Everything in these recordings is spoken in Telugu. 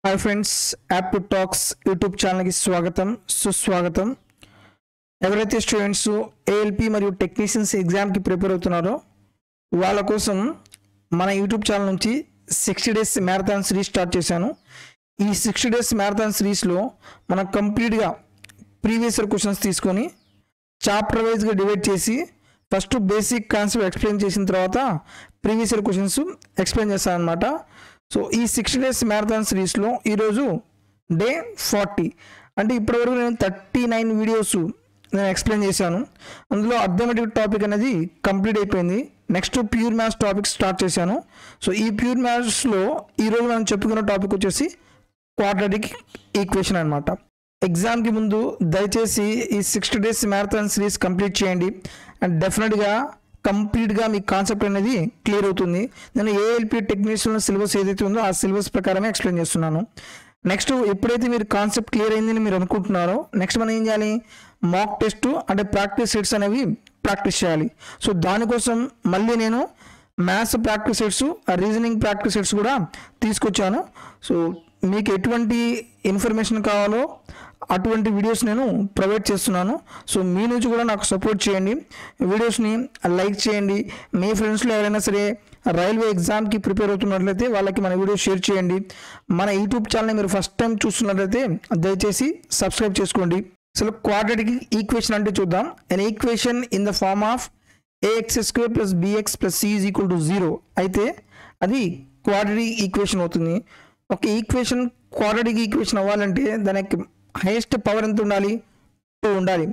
Hi friends, app to talks YouTube ఛానల్కి స్వాగతం సుస్వాగతం. ఎవరైతే స్టూడెంట్స్ ఏఎల్పి మరియు టెక్నీషియన్స్ ఎగ్జామ్కి ప్రిపేర్ అవుతున్నారో వాళ్ళ కోసం మన యూట్యూబ్ ఛానల్ నుంచి 60 డేస్ మ్యారథాన్ సిరీస్ స్టార్ట్ చేశాను. ఈ 60 డేస్ మ్యారథాన్ సిరీస్లో మనం కంప్లీట్గా ప్రీవియస్ ఇయర్ క్వశ్చన్స్ తీసుకొని చాప్టర్ వైజ్గా డివైడ్ చేసి ఫస్ట్ బేసిక్ కాన్సెప్ట్ ఎక్స్ప్లెయిన్ చేసిన తర్వాత ప్రీవియస్ ఇయర్ క్వశ్చన్స్ ఎక్స్ప్లెయిన్ చేస్తాను అనమాట. సో ఈ 60 డేస్ మ్యారథాన్ సిరీస్లో ఈరోజు డే 40 అంటే ఇప్పటివరకు నేను 39 వీడియోస్ నేను ఎక్స్ప్లెయిన్ చేశాను. అందులో అర్థమెటిక్ టాపిక్ అనేది కంప్లీట్ అయిపోయింది. Next pure maths topic start చేశాను. సో ఈ ప్యూర్ మ్యాథ్స్లో ఈరోజు మనం చెప్పుకున్న టాపిక్ వచ్చేసి క్వాడ్రాటిక్ ఈక్వేషన్ అనమాట. ఎగ్జామ్కి ముందు దయచేసి ఈ 60 డేస్ మ్యారథాన్ సిరీస్ కంప్లీట్ చేయండి అండ్ డెఫినెట్గా కంప్లీట్గా మీ కాన్సెప్ట్ అనేది క్లియర్ అవుతుంది. నేను ఏఎల్పి టెక్నీషియన్ సిలబస్ ఏదైతే ఉందో ఆ సిలబస్ ప్రకారమే ఎక్స్ప్లెయిన్ చేస్తున్నాను. నెక్స్ట్ ఎప్పుడైతే మీరు కాన్సెప్ట్ క్లియర్ అయిందని మీరు అనుకుంటున్నారో నెక్స్ట్ మనం ఏం చేయాలి, మాక్ టెస్ట్ అంటే ప్రాక్టీస్ సెట్స్ అనేవి ప్రాక్టీస్ చేయాలి. సో దానికోసం మళ్ళీ నేను maths practice sets reasoning practice sets కూడా తీసుకొచ్చాను. సో మీకు ఎటువంటి ఇన్ఫర్మేషన్ కావాలో అటువంటి వీడియోస్ నేను ప్రొవైడ్ చేస్తున్నాను. సో మీ నుంచి కూడా నాకు సపోర్ట్ చేయండి, వీడియోస్ని లైక్ చేయండి. మీ ఫ్రెండ్స్లో ఎవరైనా సరే రైల్వే ఎగ్జామ్కి ప్రిపేర్ అవుతున్నట్లయితే వాళ్ళకి మన వీడియో షేర్ చేయండి. మన యూట్యూబ్ ఛానల్ని మీరు ఫస్ట్ టైం చూస్తున్నట్లయితే దయచేసి సబ్స్క్రైబ్ చేసుకోండి. అసలు క్వాడ్రాటిక్ ఈక్వేషన్ అంటే చూద్దాం. An equation in the form of ax² + bx + c = 0 అయితే అది క్వాడ్రాటిక్ ఈక్వేషన్ అవుతుంది. ఒక ఈక్వేషన్ క్వాడ్రాటిక్ ఈక్వేషన్ అవ్వాలంటే దానికి హైయెస్ట్ పవర్ ఎంత ఉండాలి, 2 ఉండాలి.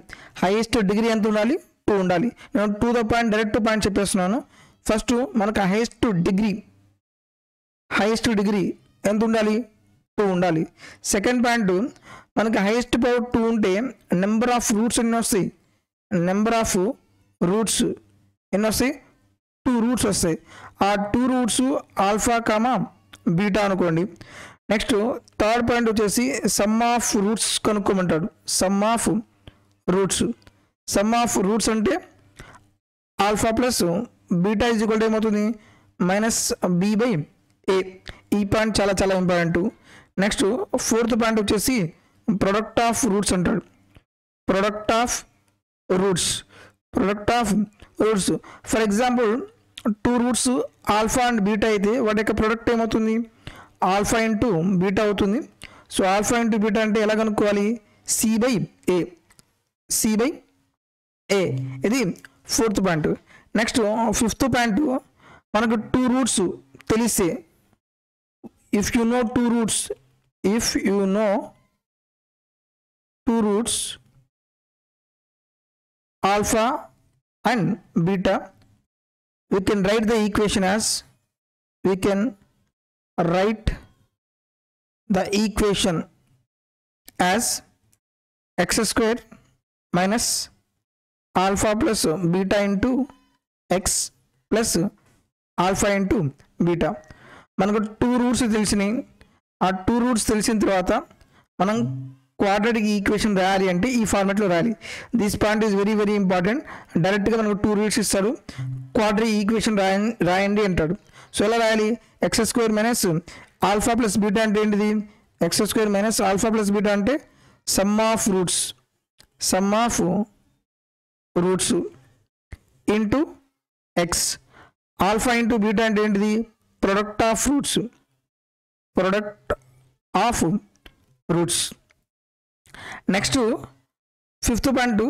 హైయెస్ట్ డిగ్రీ ఎంత ఉండాలి, 2 ఉండాలి. నేను to the point direct point చెప్పేస్తున్నాను. ఫస్ట్ మనకు హైయెస్ట్ డిగ్రీ ఎంత ఉండాలి, 2 ఉండాలి. సెకండ్ పాయింట్ మనకి హైయెస్ట్ పవర్ 2 ఉంటే నెంబర్ ఆఫ్ రూట్స్ ఎన్ని వస్తాయి, నెంబర్ ఆఫ్ రూట్స్ ఎన్ని వస్తాయి, 2 రూట్స్ వస్తాయి. ఆ 2 రూట్స్ ఆల్ఫా కామా బీటా అనుకోండి. నెక్స్ట్ థర్డ్ పాయింట్ వచ్చేసి సమ్ ఆఫ్ రూట్స్ కనుక్కోమంటాడు. సమ్ ఆఫ్ రూట్స్ అంటే ఆల్ఫా ప్లస్ బీటా = ఏమవుతుంది, -b/a. ఈ పాయింట్ చాలా చాలా ఇంపార్టెంట్. నెక్స్ట్ ఫోర్త్ పాయింట్ వచ్చేసి ప్రొడక్ట్ ఆఫ్ రూట్స్ అంటాడు. Product of roots for example 2 roots alpha and beta అయితే వాటి యొక్క ప్రొడక్ట్ ఏమవుతుంది, ఆల్ఫా ఇంటూ బీటా అవుతుంది. సో ఆల్ఫా ఇంటూ బీటా అంటే ఎలా కనుక్కోవాలి, c/a. ఇది fourth point. Next fifth point మనకు 2 రూట్స్ తెలిస్తే, if you know 2 roots alpha and beta, we can write the equation as x² minus alpha plus beta into x plus alpha into beta. మనకు 2 రూట్స్ తెలిసినాయి. ఆ 2 రూట్స్ తెలిసిన తర్వాత మనం క్వాడ్రాటిక్ ఈక్వేషన్ రాయాలి అంటే ఈ ఫార్మాట్లో రాయాలి. This point is very very important. డైరెక్ట్గా మనకు 2 రూట్స్ ఇస్తాడు, క్వాడ్రాటిక్ ఈక్వేషన్ రాయండి అంటాడు. సో ఎలా రాయాలి, x² minus alpha plus beta అంటే ఏంటిది, x² minus alpha plus beta అంటే sum of roots into x. Alpha into beta అంటే ఏంటిది, product of roots. Next fifth point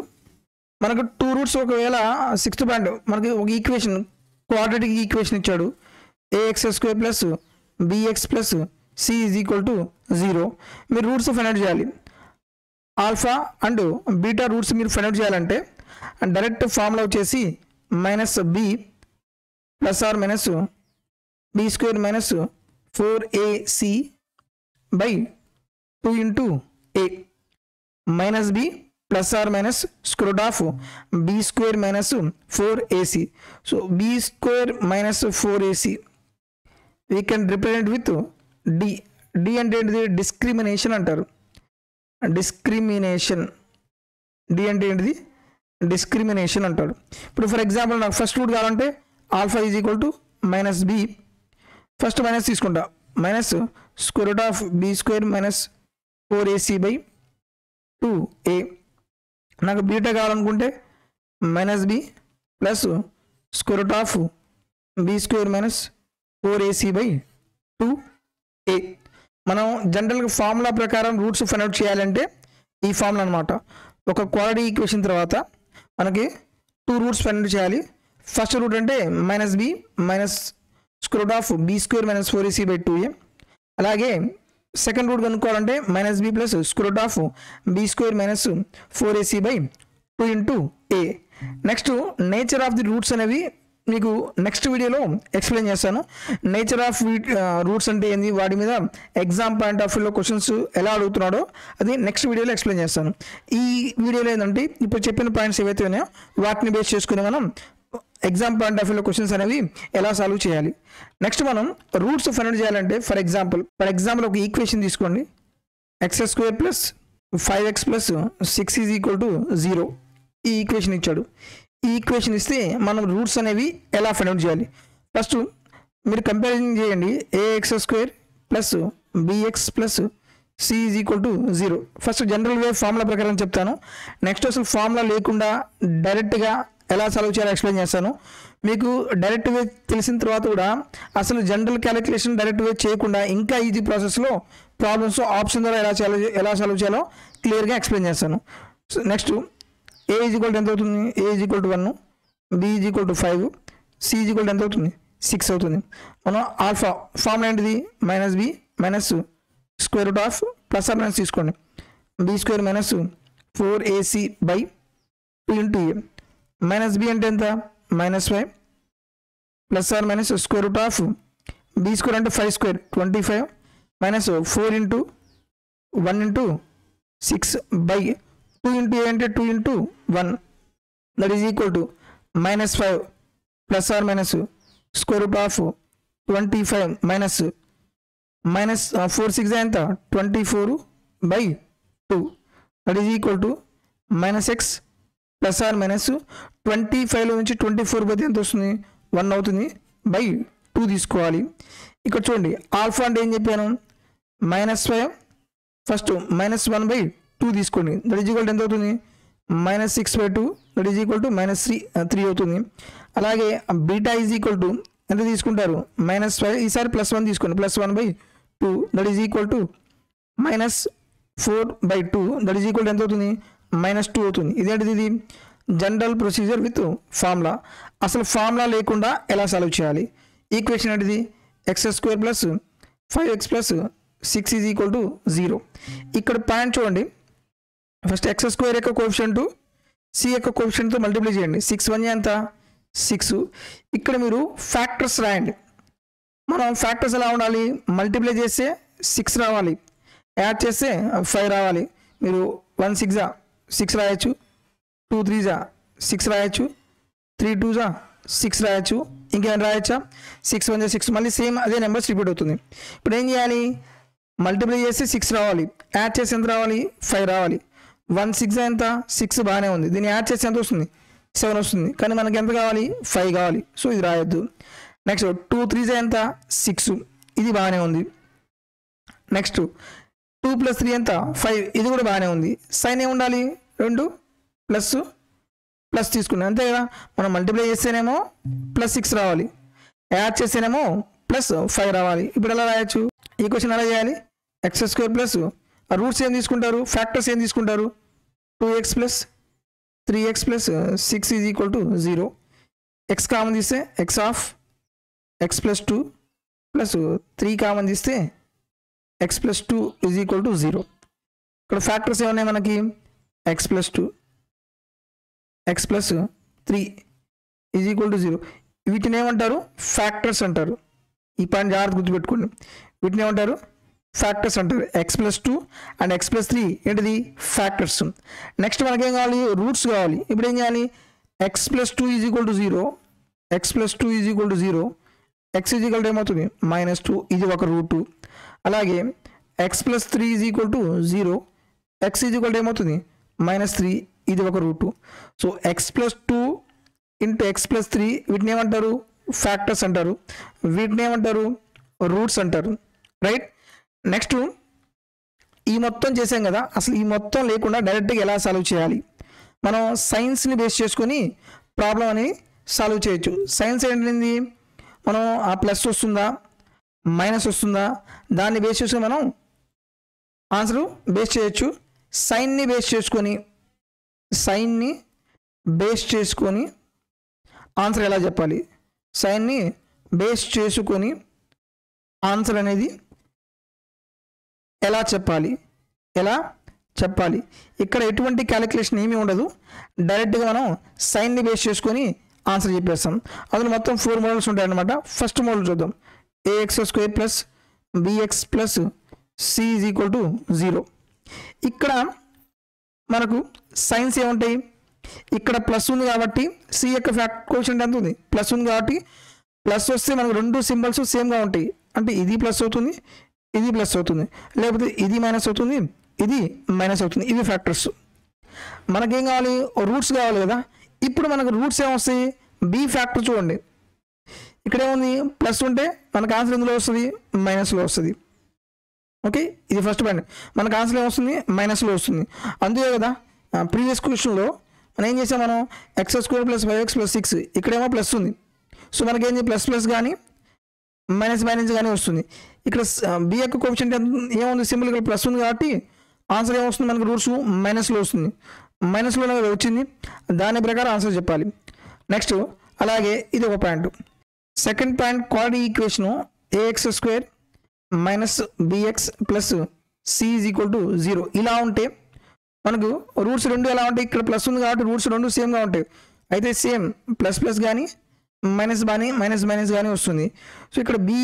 మనకు 2 రూట్స్. ఒకవేళ సిక్స్త్ పాయింట్ మనకి ఒక ఈక్వేషన్ క్వాడ్రాటిక్ ఈక్వేషన్ ఇచ్చాడు, ax² + bx + c = 0. మీరు రూట్స్ ఫైండ్ అవుట్ చేయాలి. ఆల్ఫా అండ్ బీటా రూట్స్ మీరు ఫైండ్ అవుట్ చేయాలంటే డైరెక్ట్ ఫార్ములా వచ్చేసి -b ± b² - 4ac/2 × a -b ± √b² - 4ac. So b² - 4ac we can represent with d. d అంటే ఏంటిది, డిస్క్రిమినేషన్ అంటారు. డిస్క్రిమినేషన్ అంటాడు. ఇప్పుడు ఫర్ ఎగ్జాంపుల్ నాకు ఫస్ట్ రూట్ కావాలంటే ఆల్ఫా = -b. ఫస్ట్ మైనస్ తీసుకుంటా, square root of be square minus 4ac by 2a. నాకు బీటా కావాలనుకుంటే minus B plus square root of be square minus 4ac by 2a. మనం జనరల్గా ఫార్ములా ప్రకారం రూట్స్ ఫైండ్ అవుట్ చేయాలంటే ఈ ఫార్ములా అనమాట. ఒక క్వాడ్రాటిక్ ఈక్వేషన్ తర్వాత మనకి 2 రూట్స్ ఫైండ్ అవుట్ చేయాలి. ఫస్ట్ రూట్ అంటే minus b minus square root of be square minus 4ac by 2a. అలాగే సెకండ్ రూట్ కనుక్కోవాలంటే minus B plus square root of be square minus 4ac by 2 into a. Next nature of the roots అనేవి మీకు నెక్స్ట్ వీడియోలో ఎక్స్ప్లెయిన్ చేస్తాను. నేచర్ ఆఫ్ రూట్స్ అంటే ఏంది, వాటి మీద ఎగ్జామ్ పాయింట్ ఆఫ్ వ్యూలో క్వశ్చన్స్ ఎలా అడుగుతున్నాడో అది నెక్స్ట్ వీడియోలో ఎక్స్ప్లెయిన్ చేస్తాను. ఈ వీడియోలో ఏంటంటే ఇప్పుడు చెప్పిన పాయింట్స్ ఏవైతే ఉన్నాయో వాటిని బేస్ చేసుకుని మనం ఎగ్జామ్ పాయింట్ ఆఫ్ వ్యూలో క్వశ్చన్స్ అనేవి ఎలా సాల్వ్ చేయాలి. నెక్స్ట్ మనం రూట్స్ ఫైండ్ చేయాలంటే ఫర్ ఎగ్జాంపుల్ ఒక ఈక్వేషన్ తీసుకోండి. X square plus 5x plus 6 is equal to 0. ఈ ఈక్వేషన్ ఇచ్చాడు. ఈ ఈక్వేషన్ ఇస్తే మనం రూట్స్ అనేవి ఎలా ఫైండ్ అవుట్ చేయాలి. ఫస్ట్ మీరు కంపారిజన్ చేయండి. ax square plus bx plus c is equal to 0. First general way formula ప్రకారం చెప్తాను. నెక్స్ట్ అసలు ఫార్ములా లేకుండా డైరెక్ట్గా ఎలా సాల్వ్ చేయాలో ఎక్స్ప్లెయిన్ చేస్తాను. మీకు డైరెక్ట్ వే తెలిసిన తర్వాత కూడా అసలు జనరల్ క్యాలిక్యులేషన్ డైరెక్ట్ వే చేయకుండా ఇంకా ఈజీ ప్రాసెస్లో ప్రాబ్లమ్స్ ఆప్షన్ ద్వారా ఎలా సాల్వ్ చేయాలో క్లియర్గా ఎక్స్ప్లెయిన్ చేస్తాను. So next a is equal to ఎంత అవుతుంది, a is equal to 1, b is equal to 5, c is equal to ఎంత అవుతుంది 6 అవుతుంది. మనం ఆల్ఫా ఫార్ములా ఏంటిది minus b minus square root of plus or minus తీసుకోండి b square minus 4ac by 2 into a. Minus B అంటే ఎంత minus 5 plus or minus square root of be square అంటే 5 square 25 minus 4 into 1 into 6 by 2 into a అంటే 2 into 1 that is equal to minus 5 plus or minus square root of 25 minus 4 6 ఎంత 24 by 2 that is equal to minus x plus or minus 25లో నుంచి 24 పోతే ఎంత వస్తుంది 1 అవుతుంది బై 2 తీసుకోవాలి. ఇక్కడ చూడండి ఆల్ఫా అంటే ఏం చెప్పాను మైనస్ 5 ఫస్ట్ మైనస్ 1 బై 2 తీసుకోండి దట్ ఈజ్ ఈక్వల్ టు ఎంత అవుతుంది minus 6 by 2 that is equal to minus 3 అవుతుంది. అలాగే బీటా ఈజ్ ఈక్వల్ టు ఎంత తీసుకుంటారు మైనస్ 5, ఈసారి ప్లస్ 1 తీసుకోండి plus 1 by 2 that is equal to minus 4 by 2 that is equal to ఎంత అవుతుంది మైనస్ 2 అవుతుంది. ఇదేంటిది ఇది జనరల్ ప్రొసీజర్ విత్ ఫార్ములా. అసలు ఫార్ములా లేకుండా ఎలా సాల్వ్ చేయాలి. ఈక్వేషన్ ఏంటిది X square plus 5x plus 6 is equal to 0. ఇక్కడ పాయింట్ చూడండి. ఫస్ట్ ఎక్స్ స్క్వేర్ యొక్క కోఎఫిషియంట్ సి యొక్క కోఎఫిషియంట్తో మల్టిప్లై చేయండి. 6 1 ఎంత 6. ఇక్కడ మీరు ఫ్యాక్టర్స్ రాయండి. మనం ఫ్యాక్టర్స్ ఎలా ఉండాలి మల్టిప్లై చేస్తే 6 రావాలి, యాడ్ చేస్తే 5 రావాలి. మీరు 1 6 6 రాయొచ్చు, 2 3 6 రాయొచ్చు, 3 2 6 రాయొచ్చు, ఇంకేమైనా రాయొచ్చా 6 1 6 మళ్ళీ సేమ్ అదే నెంబర్స్ రిపీట్ అవుతుంది. ఇప్పుడు ఏం చేయాలి మల్టిప్లై చేస్తే 6 రావాలి, యాడ్ చేసి ఎంత రావాలి 5 రావాలి. 1 6 ఎంత 6 బాగానే ఉంది, దీన్ని యాడ్ చేస్తే ఎంత వస్తుంది 7 వస్తుంది, కానీ మనకి ఎంత కావాలి 5 కావాలి, సో ఇది రాయొద్దు. నెక్స్ట్ 2 3 ఎంత 6, ఇది బాగానే ఉంది. నెక్స్ట్ 2 + 3 ఎంత 5, ఇది కూడా బాగానే ఉంది. సైన్ ఏమి ఉండాలి 2 ప్లస్ తీసుకున్నాం అంతే కదా. మనం మల్టిప్లై చేస్తేనేమో +6 రావాలి, యాడ్ చేస్తేనేమో +5 రావాలి. ఇప్పుడు ఎలా రాయొచ్చు ఈ క్వశ్చన్ ఎలా చేయాలి ఎక్స్ స్క్వేర్ ప్లస్ రూట్స్ ఏం తీసుకుంటారు ఫ్యాక్టర్స్ ఏం తీసుకుంటారు 2x + 3x + 6 is equal to 0. X common తీస్తే x of x + 2 plus 3 common తీస్తే x + 2 ఈజ్ ఈక్వల్ టు 0. ఇక్కడ ఫ్యాక్టర్స్ ఏమన్నాయి మనకి x + 2 x + 3 is equal to 0. వీటిని ఏమంటారు ఫ్యాక్టర్స్ అంటారు. ఈ పాయింట్ జాగ్రత్త గుర్తుపెట్టుకోండి. వీటిని ఏమంటారు ఫ్యాక్టర్స్ అంటారు. x + 2 అండ్ x + 3 ఏంటిది ఫ్యాక్టర్స్. నెక్స్ట్ మనకేం కావాలి రూట్స్ కావాలి. ఇప్పుడు ఏం చేయాలి x + 2 is equal to 0, x + 2 is equal to 0, x is equal to ఏమవుతుంది -2, ఇది ఒక రూటు. అలాగే x + 3 is equal to 0, x is equal to ఏమవుతుంది -3, ఇది ఒక root. So x + 2 into x + 3 వీటిని ఏమంటారు ఫ్యాక్టర్స్ అంటారు, వీటిని ఏమంటారు రూట్స్ అంటారు రైట్. నెక్స్ట్ ఈ మొత్తం చేసాం కదా, అసలు ఈ మొత్తం లేకుండా డైరెక్ట్గా ఎలా సాల్వ్ చేయాలి? మనం సైన్స్ని బేస్ చేసుకొని ప్రాబ్లం అని సాల్వ్ చేయొచ్చు. సైన్స్ ఏంటింది, మనం ఆ ప్లస్ వస్తుందా మైనస్ వస్తుందా దాన్ని బేస్ చేసుకొని మనం ఆన్సర్ బేస్ చేయొచ్చు. సైన్ని బేస్ చేసుకొని ఆన్సర్ ఎలా చెప్పాలి, సైన్ని బేస్ చేసుకొని ఆన్సర్ అనేది ఎలా చెప్పాలి ఇక్కడ ఎటువంటి క్యాలిక్యులేషన్ ఏమీ ఉండదు, డైరెక్ట్గా మనం సైన్ని బేస్ చేసుకొని ఆన్సర్ చెప్పేస్తాం. అందులో మొత్తం 4 మోడల్స్ ఉంటాయన్నమాట. ఫస్ట్ మోడల్ చూద్దాం. ax² plus bx plus c is equal to 0. ఇక్కడ మనకు సైన్స్ ఏముంటాయి, ఇక్కడ ప్లస్ ఉంది కాబట్టి సి యొక్క కోఎఫిషియంట్ ఎంత ఉంది, ప్లస్ ఉంది కాబట్టి ప్లస్ వస్తే మనకు రెండు సింబల్స్ సేమ్గా ఉంటాయి. అంటే ఇది ప్లస్ అవుతుంది, ఇది ప్లస్ అవుతుంది, లేకపోతే ఇది మైనస్ అవుతుంది, ఇది మైనస్ అవుతుంది. ఇవి ఫ్యాక్టర్స్. మనకేం కావాలి, రూట్స్ కావాలి కదా. ఇప్పుడు మనకు రూట్స్ ఏమొస్తాయి, బి ఫ్యాక్టర్ చూడండి. ఇక్కడ ఏముంది, ప్లస్ ఉంటే మనకు ఆన్సర్ ఎందులో వస్తుంది, మైనస్లో వస్తుంది. ఓకే, ఇది ఫస్ట్ పాయింట్. మనకు ఆన్సర్ ఏమొస్తుంది, మైనస్లో వస్తుంది. అందుకే కదా ప్రీవియస్ క్వశ్చన్లో మనం ఏం చేసాం, మనం x² ప్లస్ 5x ప్లస్ 6, ఇక్కడేమో ప్లస్ ఉంది. సో మనకేంది ప్లస్ ప్లస్ కానీ మైనస్ మైనస్ కానీ వస్తుంది. ఇక్కడ బి యొక్క కోఎఫిషియంట్ ఏముంది, సింపుల్ ఇక్కడ ప్లస్ ఉంది కాబట్టి ఆన్సర్ ఏమొస్తుంది, మనకు రూట్స్ మైనస్లో వస్తుంది. మైనస్లోనే వచ్చింది, దాని ప్రకారం ఆన్సర్ చెప్పాలి. నెక్స్ట్ అలాగే ఇది ఒక point. Second point, quadratic equation ax² minus bx plus c is equal to 0 ఇలా ఉంటే మనకు రూట్స్ రెండు ఎలా ఉంటాయి, ఇక్కడ ప్లస్ ఉంది కాబట్టి రూట్స్ రెండు సేమ్గా ఉంటాయి. అయితే సేమ్ ప్లస్ ప్లస్ కానీ మైనస్ మైనస్ కానీ వస్తుంది. సో ఇక్కడ బి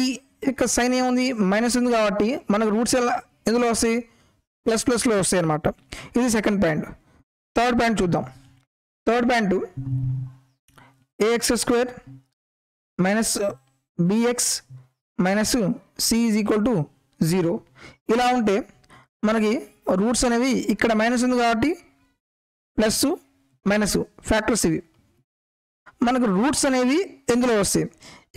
యొక్క సైన్ ఏముంది, మైనస్ ఉంది కాబట్టి మనకు రూట్స్ ఎలా ఎందులో వస్తాయి, ప్లస్లో వస్తాయి అన్నమాట. ఇది సెకండ్ పాయింట్. థర్డ్ పాయింట్ చూద్దాం. Third point ax² minus bx minus c is equal to 0 ఇలా ఉంటే మనకి రూట్స్ అనేవి ఇక్కడ మైనస్ ఉంది కాబట్టి ప్లస్ మైనస్ ఫ్యాక్టర్స్ ఇవి. మనకు రూట్స్ అనేవి ఎందులో వస్తాయి,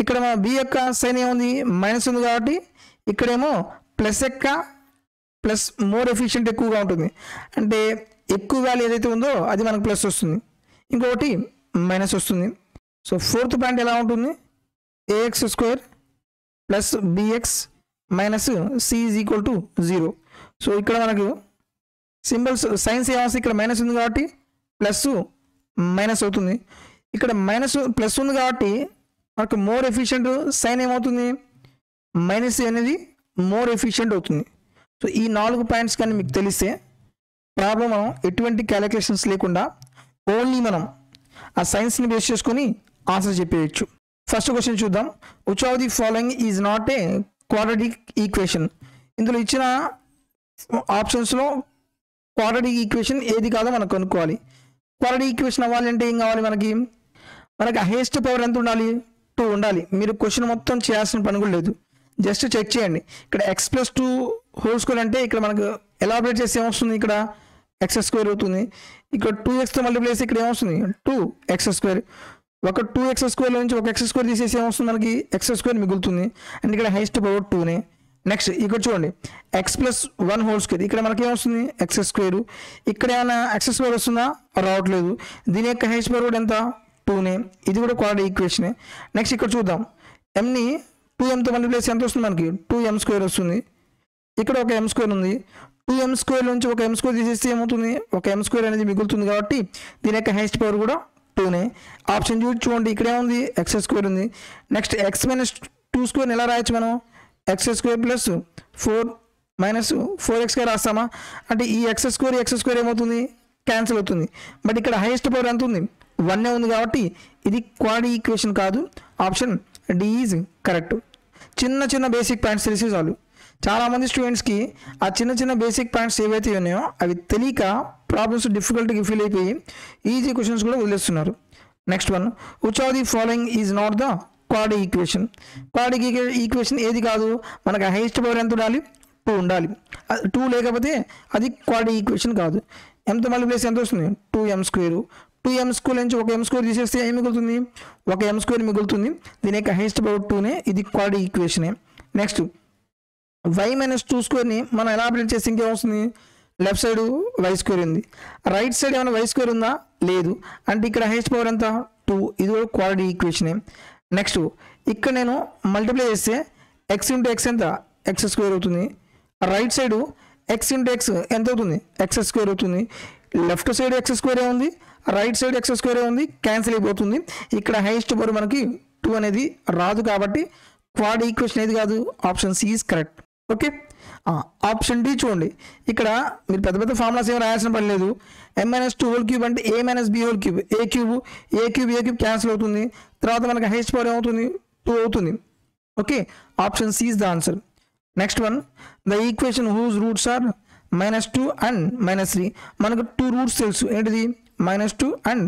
ఇక్కడ మన బి యొక్క సైన్ ఏముంది, మైనస్ ఉంది కాబట్టి ఇక్కడేమో ప్లస్ మోర్ ఎఫిషియెంట్ ఎక్కువగా ఉంటుంది. అంటే ఎక్కువ వాల్యూ ఏదైతే ఉందో అది మనకు ప్లస్ వస్తుంది, ఇంకొకటి మైనస్ వస్తుంది. సో ఫోర్త్ పాయింట్ ఎలా ఉంటుంది, ax² plus bx minus c is equal to 0. So ఇక్కడ మనకు సింబల్స్ సైన్స్ ఏమవుతుంది, ఇక్కడ మైనస్ ఉంది కాబట్టి ప్లస్ మైనస్ అవుతుంది. ఇక్కడ మైనస్ ప్లస్ ఉంది కాబట్టి మనకు మోర్ ఎఫిషియెంట్ సైన్ ఏమవుతుంది, మైనస్ అనేది మోర్ ఎఫిషియెంట్ అవుతుంది. సో ఈ 4 పాయింట్స్ కానీ మీకు తెలిస్తే ప్రాబ్లం మనం ఎటువంటి క్యాలిక్యులేషన్స్ లేకుండా ఓన్లీ మనం ఆ సైన్స్ని బేస్ చేసుకొని ఆన్సర్ చెప్పేయచ్చు. ఫస్ట్ క్వశ్చన్ చూద్దాం. Which of the following is not a quadratic equation. ఇందులో ఇచ్చిన ఆప్షన్స్లో క్వాడ్రాటిక్ ఈక్వేషన్ ఏది కాదో మనం కనుక్కోవాలి. క్వాడ్రాటిక్ ఈక్వేషన్ అవ్వాలి అంటే ఏం కావాలి, మనకి హైయెస్ట్ పవర్ ఎంత ఉండాలి, 2 ఉండాలి. మీరు క్వశ్చన్ మొత్తం చేయాల్సిన పని కూడా లేదు, జస్ట్ చెక్ చేయండి. ఇక్కడ x+2 హోల్ స్క్వేర్ అంటే ఇక్కడ మనకు ఎలాబరేట్ చేస్తే ఏమొస్తుంది, ఇక్కడ x² అవుతుంది. ఇక్కడ 2xతో మల్టిప్లై చేస్తే ఇక్కడ ఏమొస్తుంది, 2x². ఒక 2x² నుంచి ఒక x² తీసేసి ఏమొస్తుంది, మనకి x² మిగులుతుంది. అండ్ ఇక్కడ హైయెస్ట్ పవర్ 2నే. నెక్స్ట్ ఇక్కడ చూడండి, x+1 హోల్ స్క్వేర్, ఇక్కడ మనకి ఏమొస్తుంది, x². ఇక్కడ ఏమైనా x² వస్తుందా, రావట్లేదు. దీని యొక్క హైయెస్ట్ పవర్ ఎంత, 2నే. ఇది కూడా క్వాడ్రాటిక్ ఈక్వేషనే. నెక్స్ట్ ఇక్కడ చూద్దాం, mని 2mతో మల్టిప్లై చేస్తే ఎంత వస్తుంది, మనకి 2m² వస్తుంది. ఇక్కడ ఒక m² ఉంది, 2m² నుంచి ఒక m² తీసేస్తే ఏమవుతుంది, ఒక m² అనేది మిగులుతుంది. కాబట్టి దీని యొక్క హైయెస్ట్ పవర్ కూడా 2నే. ఆప్షన్ చూడండి, ఇక్కడ ఏముంది, x² ఉంది. నెక్స్ట్ x-2² ఎలా రాయొచ్చు మనం, x² ప్లస్ 4 మైనస్ 4xగా రాస్తామా, అంటే ఈ x² ఏమవుతుంది, క్యాన్సిల్ అవుతుంది. బట్ ఇక్కడ హైయెస్ట్ పవర్ ఎంత ఉంది, 1 ఉంది. కాబట్టి ఇది క్వాడ్రాటిక్ ఈక్వేషన్ కాదు. Option D is correct. చిన్న బేసిక్ పాయింట్స్ తెలిసి చాలు. చాలామంది స్టూడెంట్స్కి ఆ చిన్న బేసిక్ పాయింట్స్ ఏవైతే ఉన్నాయో అవి తెలియక ప్రాబ్లమ్స్ డిఫికల్ట్గా ఫీల్ అయిపోయి ఈజీ క్వశ్చన్స్ కూడా వదిలేస్తున్నారు. Next one, which of the following is not the quadratic equation. Quadratic equation ఏది కాదు, మనకు హైయెస్ట్ పవర్ ఎంత ఉండాలి, 2 ఉండాలి. 2 లేకపోతే అది క్వాడ్రాటిక్ ఈక్వేషన్ కాదు. ఎంతో మల్టిప్లై ఎంత వస్తుంది, 2m². 2m² నుంచి ఒక m² తీసేస్తే ఏం మిగులుతుంది, ఒక m² మిగులుతుంది. దీని యొక్క హైయెస్ట్ పవర్ 2నే. ఇది క్వాడ్రాటిక్ ఈక్వేషనే. నెక్స్ట్ వై మైనస్ 2 స్క్వేర్ని మనం ఎలా అప్డేట్ చేస్తే ఇంకేమొస్తుంది, లెఫ్ట్ సైడ్ వై స్క్వేర్ ఉంది, రైట్ సైడ్ ఏమైనా వై స్క్వేర్ ఉందా, లేదు. అంటే ఇక్కడ హెచ్ పవర్ ఎంత 2, ఇది కూడా క్వాడ్రాటిక్ ఈక్వేషనే. నెక్స్ట్ ఇక్కడ నేను మల్టిప్లై చేస్తే ఎక్స్ ఇంటూ ఎక్స్ ఎంత, ఎక్స్ స్క్వేర్ అవుతుంది. Right side X into X ఎంత అవుతుంది, ఎక్స్ స్క్వేర్ అవుతుంది. లెఫ్ట్ సైడ్ ఎక్స్ స్క్వేర్ ఉంది, రైట్ సైడ్ ఎక్స్ స్క్వేర్ ఉంది, క్యాన్సిల్ అయిపోతుంది. ఇక్కడ హైయెస్ట్ పవర్ మనకి 2 అనేది రాదు, కాబట్టి క్వాడ్ ఈక్వేషన్ ఏది కాదు, option C is correct. Okay, option D చూడండి. ఇక్కడ మీరు పెద్ద పెద్ద ఫార్ములాస్ ఏమి రాయాల్సిన పని లేదు. m-2 హోల్ క్యూబ్ అంటే a-b whole cube, A cube cancel అవుతుంది. తర్వాత మనకి హెచ్ పవర్ ఏమవుతుంది, 2 అవుతుంది. Okay, option C is the answer. Next one, the equation whose roots are -2 and -3. మనకు 2 రూట్స్ తెలుసు, ఏంటిది -2 అండ్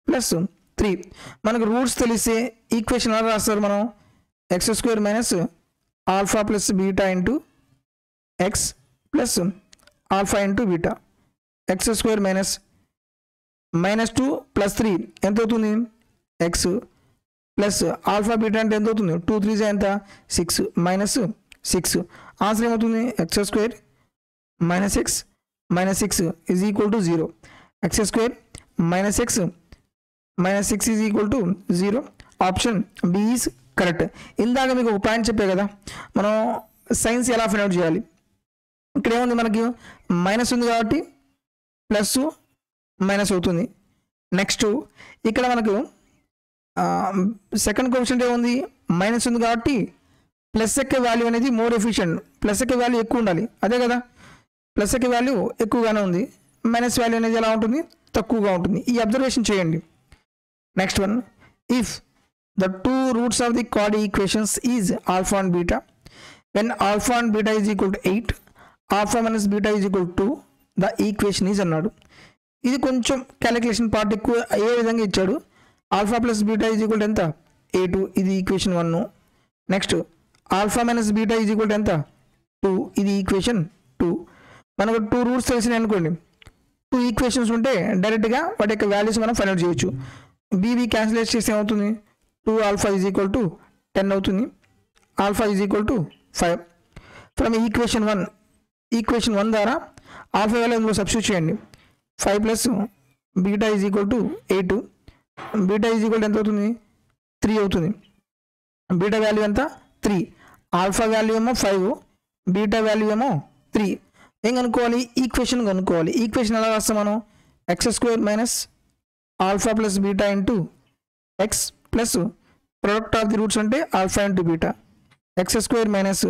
+3. మనకు రూట్స్ తెలిస్తే ఈక్వేషన్ ఎలా రాస్తారు మనం, x² minus alpha plus beta into X plus alpha into beta, x² minus -2 + 3 ఎంత అవుతుంది, ఎక్స్ ప్లస్ ఆల్ఫా బీటా అంటే ఎంత అవుతుంది, 2 3 ఎంత 6 -6. ఆన్సర్ ఏమవుతుంది, x² minus X minus 6 is equal to 0. x² minus X minus 6 is equal to 0. Option B is correct. ఇందాక మీకు ఒక పాయింట్ చెప్పే కదా, మనం సైన్స్ ఎలా ఫైండ్ అవుట్ చేయాలి. ఇక్కడ ఏముంది, మనకి మైనస్ ఉంది కాబట్టి ప్లస్ మైనస్ అవుతుంది. నెక్స్ట్ ఇక్కడ మనకు సెకండ్ క్వశ్చన్ ఏముంది, మైనస్ ఉంది కాబట్టి ప్లస్ ఎక్కే వాల్యూ అనేది మోర్ ఎఫిషియంట్, ప్లస్ ఎక్కే వాల్యూ ఎక్కువ ఉండాలి, అదే కదా. ప్లస్ ఎక్కే వాల్యూ ఎక్కువగానే ఉంది, మైనస్ వాల్యూ అనేది ఎలా ఉంటుంది, తక్కువగా ఉంటుంది. ఈ అబ్జర్వేషన్ చేయండి. Next one, if the 2 roots of the quad equations is alpha and beta, when alpha and beta is equal to 8, alpha minus beta is equal to 2, the equation is అన్నాడు. ఇది కొంచెం క్యాలిక్యులేషన్ పార్ట్ ఎక్కువ ఏ విధంగా ఇచ్చాడు. Alpha plus beta is equal to ఎంత, 8, ఇది equation 1. Next alpha minus beta is equal to ఎంత, 2, ఇది ఈక్వేషన్ 2. మనకు 2 రూట్స్ తెలిసినాయి అనుకోండి, 2 ఈక్వేషన్స్ ఉంటే డైరెక్ట్గా వాటి యొక్క వాల్యూస్ మనం ఫైండ్ అవుట్ చేయొచ్చు. బీబీ క్యాన్సిలేట్ చేస్తే ఏమవుతుంది, 2 ఆల్ఫా ఈజ్ ఈక్వల్ టు 10 అవుతుంది, alpha is equal to 5. From equation 1 ద్వారా ఆల్ఫా వాల్యూ ఇందులో సబ్స్టిట్యూట్ చేయండి. 5 plus beta is equal to 8, beta is equal to ఎంత అవుతుంది, 3 అవుతుంది. బీటా వాల్యూ ఎంత 3, ఆల్ఫా వాల్యూ ఏమో 5, బీటా వాల్యూ ఏమో 3. ఏం కనుక్కోవాలి, ఈక్వేషన్ కనుక్కోవాలి. ఈక్వేషన్ ఎలా రాస్తాం మనం, x² minus alpha plus beta into X plus product of the roots అంటే alpha into beta, x² minus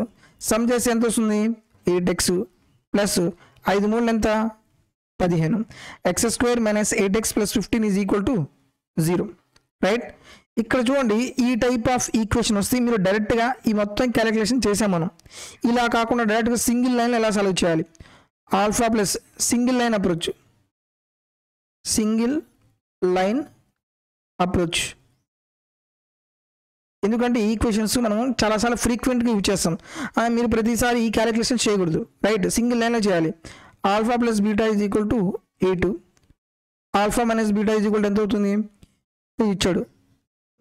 sum చేసి ఎంత వస్తుంది, 8x ప్లస్ 5 3 ఎంత 15, x² minus 8x plus 15 is equal to 0. Right, ఇక్కడ చూడండి, ఈ టైప్ ఆఫ్ ఈక్వేషన్ వస్తే మీరు డైరెక్ట్గా ఈ మొత్తం క్యాలిక్యులేషన్ చేసాం మనం. ఇలా కాకుండా డైరెక్ట్గా సింగిల్ లైన్ ఎలా సాల్వ్ చేయాలి, alpha plus single line approach. ఎందుకంటే ఈ ఈక్వేషన్స్ మనం చాలాసార్లు ఫ్రీక్వెంట్గా యూజ్ చేస్తాం, మీరు ప్రతిసారి ఈ క్యాలిక్యులేషన్ చేయకూడదు. రైట్, సింగిల్ లైన్లో చేయాలి. Alpha plus beta is equal to 8, alpha minus beta is equal to ఎంత అవుతుంది, ఇచ్చాడు.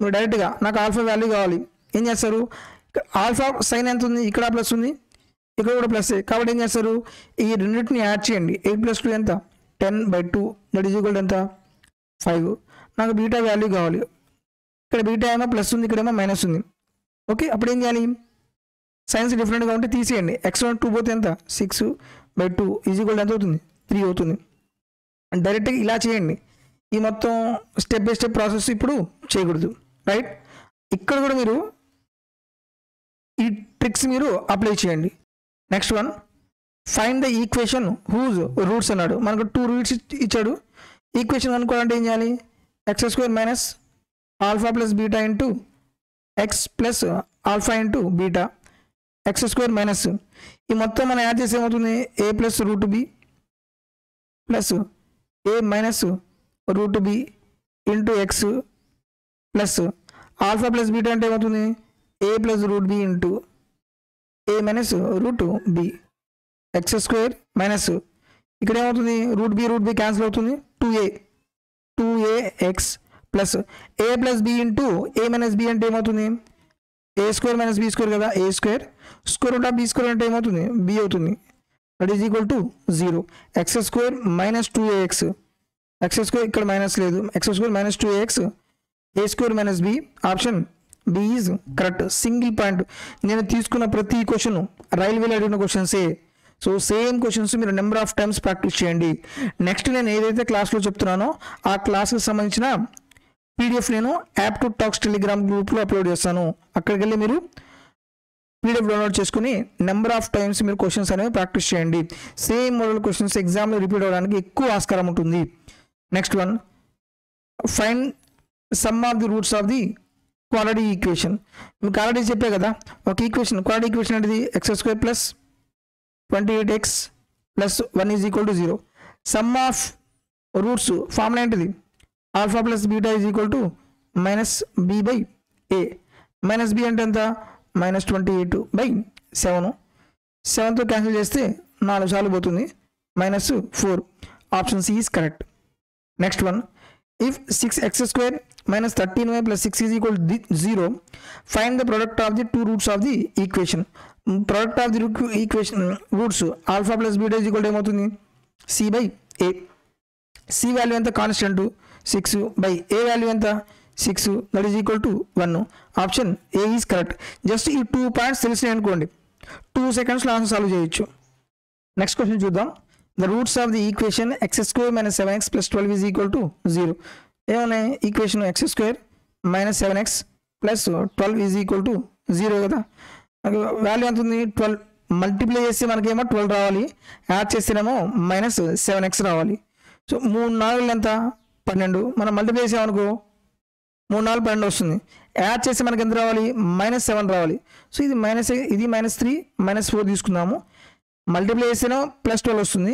మీరు డైరెక్ట్గా నాకు ఆల్ఫా వాల్యూ కావాలి, ఏం చేస్తారు, ఆల్ఫా సైన్ ఎంత ఉంది, ఇక్కడ ప్లస్ ఉంది, ఇక్కడ కూడా ప్లస్, కాబట్టి ఏం చేస్తారు, ఈ రెండింటిని యాడ్ చేయండి. 8 + 2 ఎంత 10/2, దట్ ఈజ్ ఈక్వల్ టు ఎంత 5. నాకు బీటా వాల్యూ కావాలి, ఇక్కడ బీటా ఏమో ప్లస్ ఉంది, ఇక్కడేమో మైనస్ ఉంది. ఓకే, అప్పుడు ఏం చేయాలి, సైన్స్ డిఫరెంట్గా ఉంటే తీసేయండి. x2 పోతే ఎంత 6/2 ఈజ్ ఈక్వల్ ఎంత అవుతుంది, 3 అవుతుంది. డైరెక్ట్గా ఇలా చేయండి. ఈ మొత్తం స్టెప్ బై స్టెప్ ప్రాసెస్ ఇప్పుడు చేయకూడదు. రైట్, ఇక్కడ కూడా మీరు ఈ ట్రిక్స్ మీరు అప్లై చేయండి. Next one, find the equation whose roots అన్నాడు. మనకు 2 రూట్స్ ఇచ్చాడు. ఈక్వేషన్ అనుకోవాలంటే ఏం చేయాలి, x² minus alpha plus beta into X plus alpha into beta, x² minus ఈ మొత్తం మనం యాడ్ చేసి ఏమవుతుంది, a plus root B plus a minus root B into X plus alpha plus beta అంటే ఏమవుతుంది, a plus root B into a minus root B, x² minus ఇక్కడ ఏమవుతుంది, రూట్ బి క్యాన్సిల్ అవుతుంది, 2ax plus a plus B into a minus B అంటే ఏమవుతుంది, A square minus be square కదా, a square square root of be square అంటే ఏమవుతుంది, బీ అవుతుంది. That is equal to 0. X square minus 2ax, x square ఇక్కడ మైనస్ లేదు, x square minus 2ax, a square minus b, option B is correct. Single point. నేను తీసుకున్న ప్రతి క్వశ్చన్ రైల్వేలో అడిగిన క్వశ్చన్సే. సో సేమ్ క్వశ్చన్స్ మీరు నెంబర్ ఆఫ్ టైమ్స్ ప్రాక్టీస్ చేయండి. నెక్స్ట్ నేను ఏదైతే క్లాస్లో చెప్తున్నానో ఆ క్లాస్కి సంబంధించిన పీడిఎఫ్ నేను యాప్టిట్యూడ్ టాక్స్ టెలిగ్రామ్ గ్రూప్లో అప్లోడ్ చేస్తాను. అక్కడికి వెళ్ళి మీరు పీడిఎఫ్ డౌన్లోడ్ చేసుకుని నెంబర్ ఆఫ్ టైమ్స్ మీరు క్వశ్చన్స్ అనేవి ప్రాక్టీస్ చేయండి. సేమ్ మోడల్ క్వశ్చన్స్ ఎగ్జామ్లో రిపీట్ అవ్వడానికి ఎక్కువ ఆస్కారం ఉంటుంది. Next one, find sum of the roots of the quadratic equation. మీకు ఆల్రెడీ చెప్పే కదా ఒక ఈక్వేషన్, క్వాడ్రాటిక్ ఈక్వేషన్ అనేది x square plus 28x plus 1 is equal to 0. Sum of roots formula ఏంటిది, alpha plus beta is equal to minus B by A. Minus B అంటే ఎంత, మైనస్ 28/7. 7తో క్యాన్సిల్ చేస్తే 4 సార్లు పోతుంది, -4. Option C is correct. Next one, if 6x square minus 13y plus 6 is equal to 0, find the product of the two roots of the equation. Product of the equation roots alpha plus beta is equal to ఏమవుతుంది, c by a. c value ఎంత, కాన్స్టెంట్ 6 by a వాల్యూ ఎంత 6, that is equal to 1. Option a is correct. Just ఈ 2 పాయింట్స్ తెలిసినాయి అనుకోండి, 2 సెకండ్స్లో ఆన్సర్ సాల్వ్ చేయొచ్చు. నెక్స్ట్ క్వశ్చన్ చూద్దాం. The roots of the equation x square minus 7x plus 12 is equal to 0. ఏమన్నాయి, equation x square minus 7x plus 12 is equal to 0 కదా. వాల్యూ ఎంత ఉంది, 12. మల్టిప్లై చేస్తే మనకేమో 12 రావాలి, యాడ్ చేస్తేనేమో -7x రావాలి. సో 3 4 ఎంత 12. మనం మల్టిప్లై చేసామనుకో 3 4 12 వస్తుంది. యాడ్ చేస్తే మనకి ఎంత రావాలి, -7 రావాలి. సో ఇది -3 -4 తీసుకుందాము. మల్టిప్లై చేస్తేనో +12 వస్తుంది,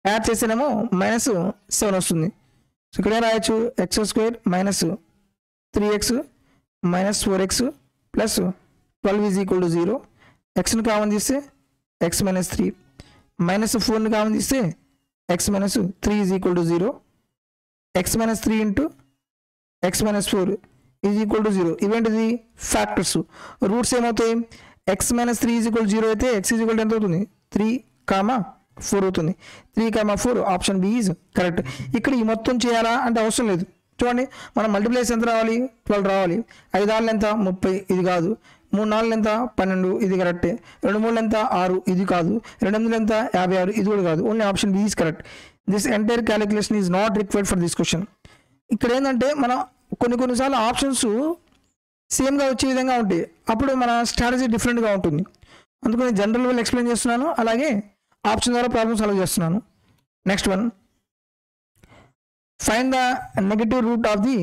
యాడ్ చేస్తేనేమో -7 వస్తుంది. సో ఇక్కడ ఏం రాయొచ్చు, x square minus 3x minus 4x plus 12 is equal to 0. ఎక్స్ని కామన్ తీస్తే x మైనస్ 3, -4ని కామన్ తీస్తే x minus 3 is equal to 0. x minus 3 into x minus 4 is equal to 0. ఇవేంటిది, ఫ్యాక్టర్స్. రూట్స్ ఏమవుతాయి, x మైనస్ 3 ఈజ్ ఈక్వల్ 0 అయితే x ఈజ్ ఈక్వల్ ఎంత అవుతుంది, 3,4 అవుతుంది. 3,4 ఆప్షన్ బి ఈజ్ కరెక్ట్. ఇక్కడ ఈ మొత్తం చేయాలా అంటే అవసరం లేదు. చూడండి, మనం మల్టిప్లైస్ ఎంత రావాలి, 12 రావాలి. 5 6 ఎంత 30, ఇది కాదు. 3 4 ఎంత 12, ఇది కరెక్టే. 2 3 ఎంత 6, ఇది కాదు. 2 8 ఎంత 56, ఇది కూడా కాదు. Only option B is correct. This entire calculation is not required for this question. ఇక్కడ ఏంటంటే మనం కొన్నిసార్లు ఆప్షన్స్ సేమ్గా వచ్చే విధంగా ఉంటాయి, అప్పుడు మన స్ట్రాటజీ డిఫరెంట్గా ఉంటుంది. అందుకని జనరల్ వల్ల ఎక్స్ప్లెయిన్ చేస్తున్నాను, అలాగే ఆప్షన్ ద్వారా ప్రాబ్లమ్ సాల్వ్ చేస్తున్నాను. Next one, find the negative root of the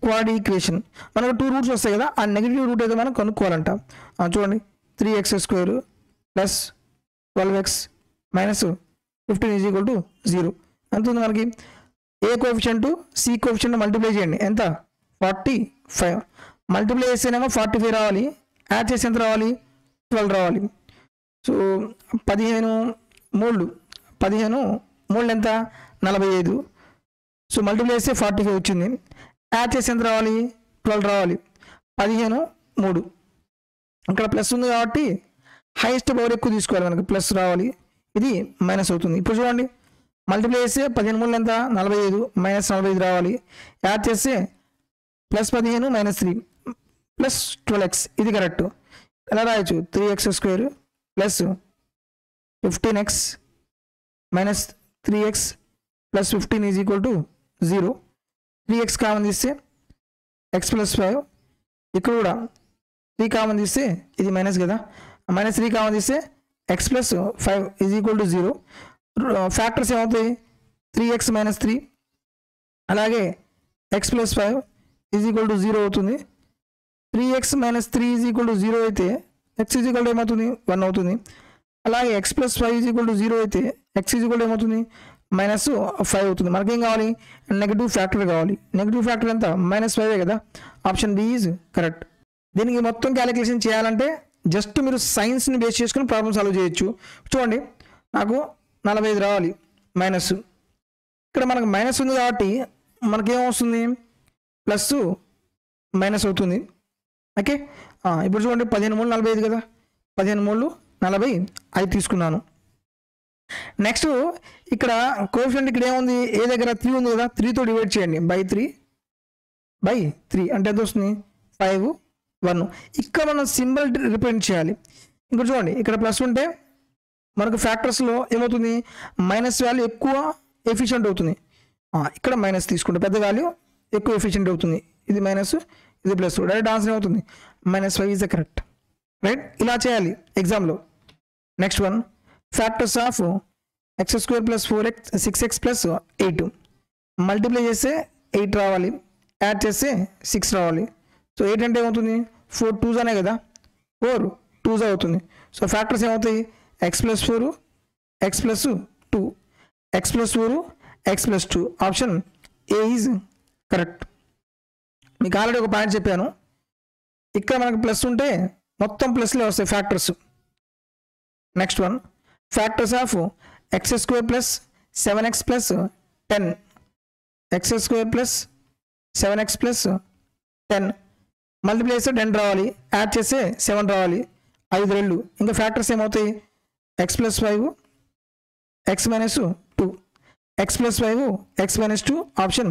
quadratic equation. మనకు 2 రూట్స్ వస్తాయి కదా, ఆ నెగటివ్ రూట్ అయితే మనం కనుక్కోవాలంట. చూడండి, 3x square plus 12x minus 15 is equal to 0. ఎంత ఉంది మనకి, ఏ కోఎఫిషియంట్ సి కోఎఫిషియంట్ మల్టిప్లై చేయండి, ఎంత 45. మల్టిప్లై చేస్తేనేమో 45 రావాలి, యాడ్ చేసి ఎంత రావాలి, 12 రావాలి. సో 15 3 ఎంత 45. సో మల్టిప్లై చేస్తే 45 వచ్చింది, యాడ్ చేసి ఎంత రావాలి, 12 రావాలి. 15 3 ఇక్కడ ప్లస్ ఉంది కాబట్టి హైయెస్ట్ పవర్ ఎక్కువ తీసుకోవాలి, మనకి ప్లస్ రావాలి, ఇది మైనస్ అవుతుంది. ఇప్పుడు చూడండి, మల్టిప్లై చేస్తే 15 3 ఎంత 45, -45 రావాలి. యాడ్ చేస్తే +15 -3 ప్లస్ 12x, ఇది కరెక్ట్. ఎలా రాయొచ్చు, 3x square plus 15x minus 3x plus 15 is equal to 0. 3x common తీస్తే x ప్లస్ 5, ఇక్కడ కూడా 3 కామన్ తీస్తే ఇది మైనస్ కదా, -3 కామన్ తీస్తే x plus 5 is equal to 0. Factors ఏమవుతాయి, 3x మైనస్ 3 అలాగే x plus 5 is equal to 0 అవుతుంది. 3x minus 3 is equal to 0 అయితే x ఈజ్ ఈక్వల్ టు ఏమవుతుంది, 1 అవుతుంది. అలాగే x plus 5 is equal to 0 అయితే x ఈజ్ ఈక్వల్ టు ఏమవుతుంది, -5 అవుతుంది. మనకేం కావాలి, నెగిటివ్ ఫ్యాక్టర్ కావాలి. నెగిటివ్ ఫ్యాక్టర్ ఎంత, -5 కదా. Option B is correct. దీనికి మొత్తం క్యాలిక్యులేషన్ చేయాలంటే జస్ట్ మీరు సైన్స్ని బేస్ చేసుకుని ప్రాబ్లమ్ సాల్వ్ చేయొచ్చు. చూడండి, నాకు 45 రావాలి మైనస్, ఇక్కడ మనకు మైనస్ ఉంది కాబట్టి మనకేమొస్తుంది, ప్లస్ మైనస్ అవుతుంది. ఓకే. ఇప్పుడు చూడండి 15 మూడు 45 కదా, 15 మూడు 45 తీసుకున్నాను. నెక్స్ట్ ఇక్కడ కోఎఫిషియంట్ ఇక్కడ ఏముంది, ఏ దగ్గర 3 ఉంది కదా, 3తో డివైడ్ చేయండి బై 3 అంటే ఎంత వస్తుంది 5 1. ఇక్కడ మనం సింబల్ రిప్రజెంట్ చేయాలి. ఇక్కడ చూడండి ఇక్కడ ప్లస్ ఉంటే మనకు ఫ్యాక్టర్స్లో ఏమవుతుంది, మైనస్ వాల్యూ ఎక్కువ ఎఫిషియెంట్ అవుతుంది. ఇక్కడ మైనస్ తీసుకుంటే పెద్ద వాల్యూ ఎక్కువ ఎఫిషియెంట్ అవుతుంది. ఇది మైనస్ ఇది ప్లస్, డైరెక్ట్ ఆన్సర్ ఏమవుతుంది -5 ఈజ్ ద కరెక్ట్. రైట్, ఇలా చేయాలి ఎగ్జామ్లో. Next one, factors of x² + 4x 6x + 8 multiply చేస్తే 8 రావాలి, యాడ్ చేస్తే 6 రావాలి. సో 8 అంటే ఏమవుతుంది 4 2s అనే కదా, 4 2s అవుతుంది. సో ఫ్యాక్టర్స్ ఏమవుతాయి x + 4 x + 2 x + 4 x + 2. Option a is correct. మీకు ఆల్రెడీ ఒక పాయింట్ చెప్పాను, ఇక్కడ మనకు ప్లస్ ఉంటే మొత్తం ప్లస్లే వస్తాయి factors. Next one, factors of x² + 7x + 10 x² + 7x + 10 multiply చేస్తే 10 రావాలి, యాడ్ చేస్తే 7 రావాలి, 5 2. ఇంకా ఫ్యాక్టర్స్ ఏమవుతాయి x + 5 x - 2 x + 5 x - 2. Option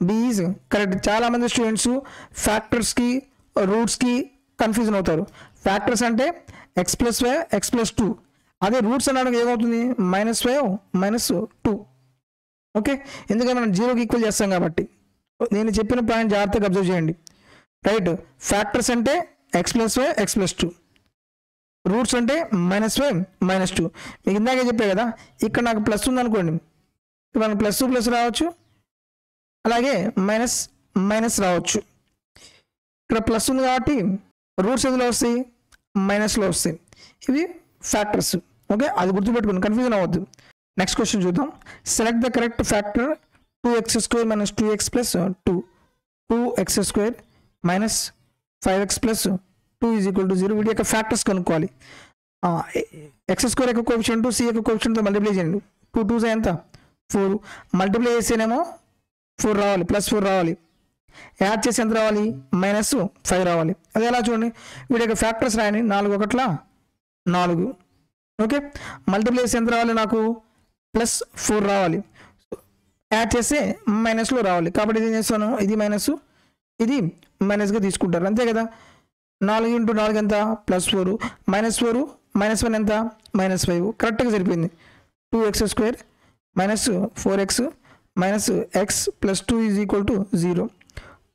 B is correct. చాలామంది స్టూడెంట్స్ ఫ్యాక్టర్స్కి రూట్స్కి కన్ఫ్యూజన్ అవుతారు. ఫ్యాక్టర్స్ అంటే x + 5 x + 2, అదే రూట్స్ అనడానికి ఏమవుతుంది -5 -2. ఓకే, ఎందుకంటే మనం 0కి ఈక్వల్ చేస్తాం కాబట్టి. నేను చెప్పిన పాయింట్ జాగ్రత్తగా అబ్జర్వ్ చేయండి. రైట్, ఫ్యాక్టర్స్ అంటే x + 5 x + 2, రూట్స్ అంటే -5 -2. మీకు ఇందాకే చెప్పే కదా, ఇక్కడ నాకు ప్లస్ ఉందనుకోండి, మనకు ప్లస్ రావచ్చు, అలాగే మైనస్ రావచ్చు. ఇక్కడ ప్లస్ ఉంది కాబట్టి రూట్స్ ఎందులో వస్తాయి మైనస్లో వస్తాయి. ఇవి ఫ్యాక్టర్స్. ఓకే, అది గుర్తుపెట్టుకుని కన్ఫ్యూజన్ అవ్వద్దు. నెక్స్ట్ క్వశ్చన్ చూద్దాం. Select the correct factor 2x² - 2x + 2 2x² - 5x + 2 = 0. వీటి యొక్క ఫ్యాక్టర్స్ కనుక్కోవాలి. x² యొక్క కోఎఫిషియంట్ c యొక్క కోఎఫిషియంట్తో మల్టిప్లై చేయండి. 2 2s ఎంత 4, మల్టిప్లై చేస్తేనేమో 4 రావాలి, +4 రావాలి, యాడ్ చేసి ఎంత రావాలి -5 రావాలి. అది ఎలా చూడండి, వీటి యొక్క ఫ్యాక్టర్స్ రాయండి. 4 1 4. ఓకే, మల్టిప్లై చేసి ఎంత రావాలి, నాకు +4 రావాలి, యాడ్ చేస్తే మైనస్లో రావాలి. కాబట్టి ఇది ఏం చేస్తాను, ఇది మైనస్ ఇది మైనస్గా తీసుకుంటారు, అంతే కదా. 4 × 4 ఎంత +4 -4 -1 ఎంత -5. కరెక్ట్గా సరిపోయింది. 2x² - 4x - x + 2 = 0.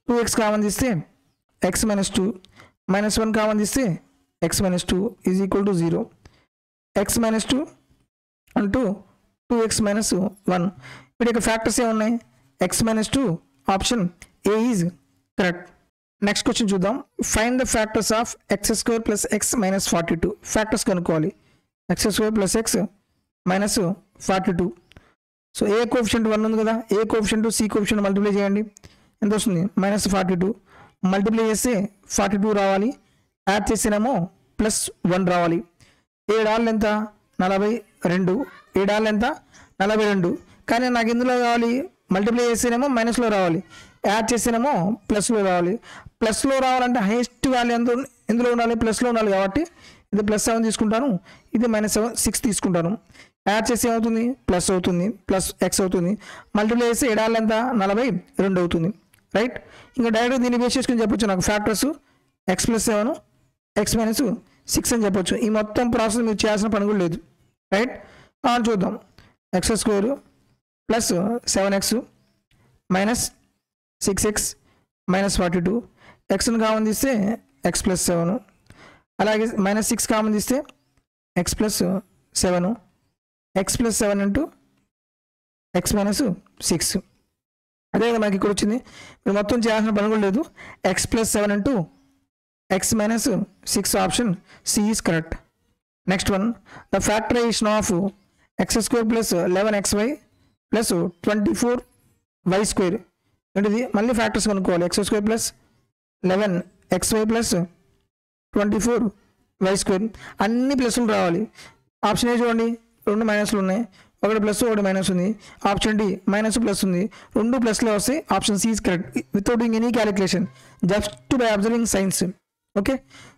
2x common తీస్తే x - 2 -1 కామన్ తీస్తే x - 2 = 0. x - 2 అంటూ 2x - 1. వీటి యొక్క ఫ్యాక్టర్స్ ఏమున్నాయి x - 2. Option a is correct. Next question చూద్దాం. Find the factors of x² + x - 42. Factors కనుక్కోవాలి. x² + x - 42. So a coefficient 1 ఉంది కదా, ఏ కోఎఫిషియంట్ సి కోఎఫిషియంట్ మల్టిప్లై చేయండి, ఎంత వస్తుంది -42. మల్టిప్లై చేస్తే 42 రావాలి, యాడ్ చేస్తేనేమో +1 రావాలి. 7 ఆళ్ళు ఎంత 42, 7 ఆళ్ళు ఎంత 42. కానీ నాకు ఇందులో కావాలి, మల్టిప్లై చేస్తేనేమో మైనస్లో రావాలి, యాడ్ చేస్తేనేమో ప్లస్లో రావాలి. ప్లస్లో రావాలంటే హైయెస్ట్ వాల్యూ ఎంత ఎందులో ఉండాలి, ప్లస్లో ఉండాలి. కాబట్టి ఇది +7 తీసుకుంటాను, ఇది -6 తీసుకుంటాను. యాడ్ చేస్తే ఏమవుతుంది ప్లస్ అవుతుంది, +x అవుతుంది. మల్టిప్లై చేస్తే 7 ఆళ్ళు ఎంత 42 అవుతుంది. రైట్, ఇంకా డైరెక్ట్ దీన్ని బేస్ చేసుకుని చెప్పొచ్చు నాకు ఫ్యాక్టర్స్ x + 7 x - 6 అని చెప్పొచ్చు. ఈ మొత్తం ప్రాసెస్ మీరు చేయాల్సిన పని కూడా లేదు. రైట్, చూద్దాం. x² + 7x - 6x - 42. xను కామన్ తీస్తే x + 7, అలాగే -6 కామన్ తీస్తే x + 7, x + 7 × x - 6. అదే మనకి ఇక్కడ వచ్చింది. మీరు మొత్తం చేయాల్సిన పని కూడా లేదు. x + 7 × x - 6. Option C is correct. Next one, the factorisation of x² + 11xy + 24y² ఏంటిది, మళ్ళీ ఫ్యాక్టర్స్ కనుక్కోవాలి. x² + 11xy + 24y². అన్ని ప్లస్లు రావాలి. ఆప్షన్ ఏ చూడండి, 2 మైనస్లు ఉన్నాయి, ఒకటి ప్లస్ ఒకటి మైనస్ ఉంది. ఆప్షన్ డి -+, ఉంది, 2 ప్లస్లే వస్తాయి. Option C is correct without doing any calculation, just by observing signs. Okay.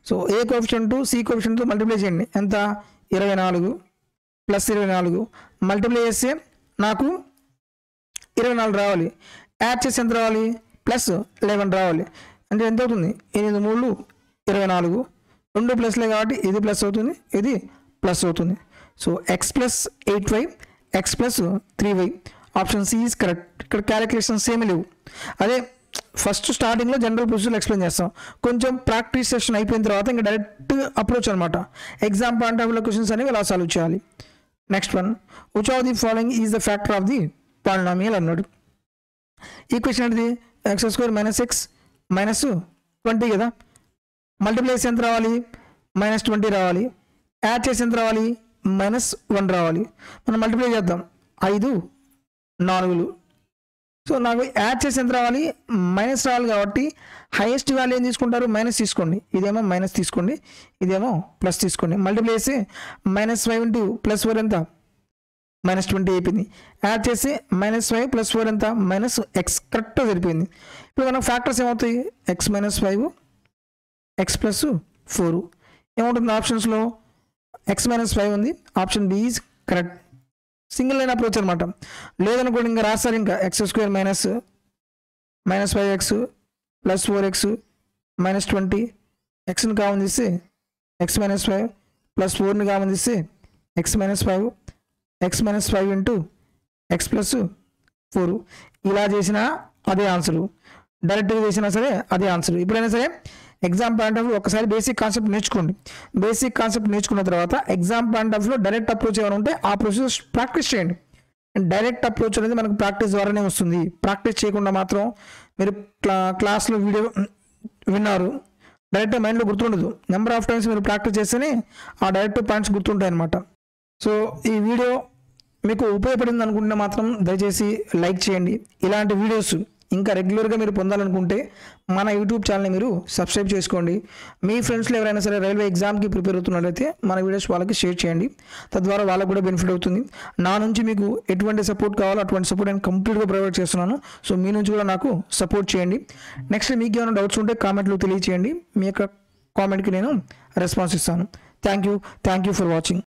So a coefficient c కోఎఫిషియంట్తో మల్టిప్లై చేయండి. ఎంత? 24 ప్లస్ 24 మల్టిప్లై చేస్తే నాకు 24 రావాలి. యాడ్ చేసి ఎంత రావాలి? ప్లస్ 11 రావాలి. అంటే ఎంత అవుతుంది? 8 3 24, 2 ప్లస్లే కాబట్టి ఇది ప్లస్ అవుతుంది, ఇది ప్లస్ అవుతుంది. So X plus 8y, X plus 3y, option C is correct. ఇక్కడ క్యాలిక్యులేషన్స్ ఏమీ లేవు. అదే ఫస్ట్ స్టార్టింగ్లో జనరల్ ప్రొసీజర్ ఎక్స్ప్లెయిన్ చేస్తాం, కొంచెం ప్రాక్టీస్ సెషన్ అయిపోయిన తర్వాత ఇంకా డైరెక్ట్ అప్రోచ్ అనమాట. ఎగ్జామ్ పాయింట్ ఆఫ్ వ్యూలో క్వశ్చన్స్ అనేవి ఇలా సాల్వ్ చేయాలి. Next one, which of the following is the factor of the polynomial అన్నాడు. ఈ క్వశ్చన్ అనేది x² - x -20 కదా. మల్టిప్లై చేసి ఎంత రావాలి? -20 రావాలి. యాడ్ చేసి ఎంత రావాలి? -1 రావాలి. మనం మల్టిప్లై చేద్దాం. 5 4. సో నాకు యాడ్ చేసి ఎంత రావాలి? మైనస్ రావాలి. కాబట్టి హైయెస్ట్ వాల్యూ ఏం తీసుకుంటారు? మైనస్ తీసుకోండి. ఇదేమో మైనస్ తీసుకోండి, ఇదేమో ప్లస్ తీసుకోండి. మల్టిప్లై చేసి -5 × +4 ఎంత? -20 అయిపోయింది. యాడ్ చేసి -5 + 4 ఎంత? -x. కరెక్ట్గా సరిపోయింది. ఇప్పుడు మనకు ఫ్యాక్టర్స్ ఏమవుతాయి? x - 5, x + 4 ఏమవుతుంది? ఆప్షన్స్లో x - 5 ఉంది. Option B is correct. Single line approach అనమాట. లేదనుకోండి ఇంకా రాస్తారు, ఇంకా x² - 5x + 4x -20, xని కామన్ తీస్తే x - 5 + 4ని కామన్ తీస్తే x - 5, x - 5 × x + 4. ఇలా చేసినా అదే ఆన్సరు, డైరెక్ట్గా చేసినా సరే అదే ఆన్సర్. ఎప్పుడైనా సరే ఎగ్జామ్ పాయింట్ ఆఫ్ వ్యూ ఒకసారి బేసిక్ కాన్సెప్ట్ నేర్చుకోండి. బేసిక్ కాన్సెప్ట్ నేర్చుకున్న తర్వాత ఎగ్జామ్ పాయింట్ ఆఫ్ వ్యూలో డైరెక్ట్ అప్రోచ్ ఏమైనా ఉంటే ఆ ప్రొసీజర్ ప్రాక్టీస్ చేయండి. డైరెక్ట్ అప్రోచ్ అనేది మనకు ప్రాక్టీస్ ద్వారానే వస్తుంది. ప్రాక్టీస్ చేయకుండా మాత్రం మీరు క్లాస్లో వీడియో విన్నారు, డైరెక్ట్ మైండ్లో గుర్తుండదు. నెంబర్ ఆఫ్ టైమ్స్ మీరు ప్రాక్టీస్ చేస్తేనే ఆ డైరెక్ట్ పాయింట్స్ గుర్తుంటాయి అన్నమాట. సో ఈ వీడియో మీకు ఉపయోగపడింది అనుకుంటే మాత్రం దయచేసి లైక్ చేయండి. ఇలాంటి వీడియోస్ ఇంకా రెగ్యులర్గా మీరు పొందాలనుకుంటే మన యూట్యూబ్ ఛానల్ని మీరు సబ్స్క్రైబ్ చేసుకోండి. మీ ఫ్రెండ్స్లో ఎవరైనా సరే రైల్వే ఎగ్జామ్కి ప్రిపేర్ అవుతున్నట్లయితే మన వీడియోస్ వాళ్ళకి షేర్ చేయండి. తద్వారా వాళ్ళకు కూడా బెనిఫిట్ అవుతుంది. నా నుంచి మీకు ఎటువంటి సపోర్ట్ కావాలో అటువంటి సపోర్ట్ నేను కంప్లీట్గా ప్రొవైడ్ చేస్తున్నాను. సో మీ నుంచి కూడా నాకు సపోర్ట్ చేయండి. నెక్స్ట్ మీకు ఏమైనా డౌట్స్ ఉంటే కామెంట్లో తెలియచేయండి. మీ యొక్క కామెంట్కి నేను రెస్పాన్స్ ఇస్తాను. Thank you for watching.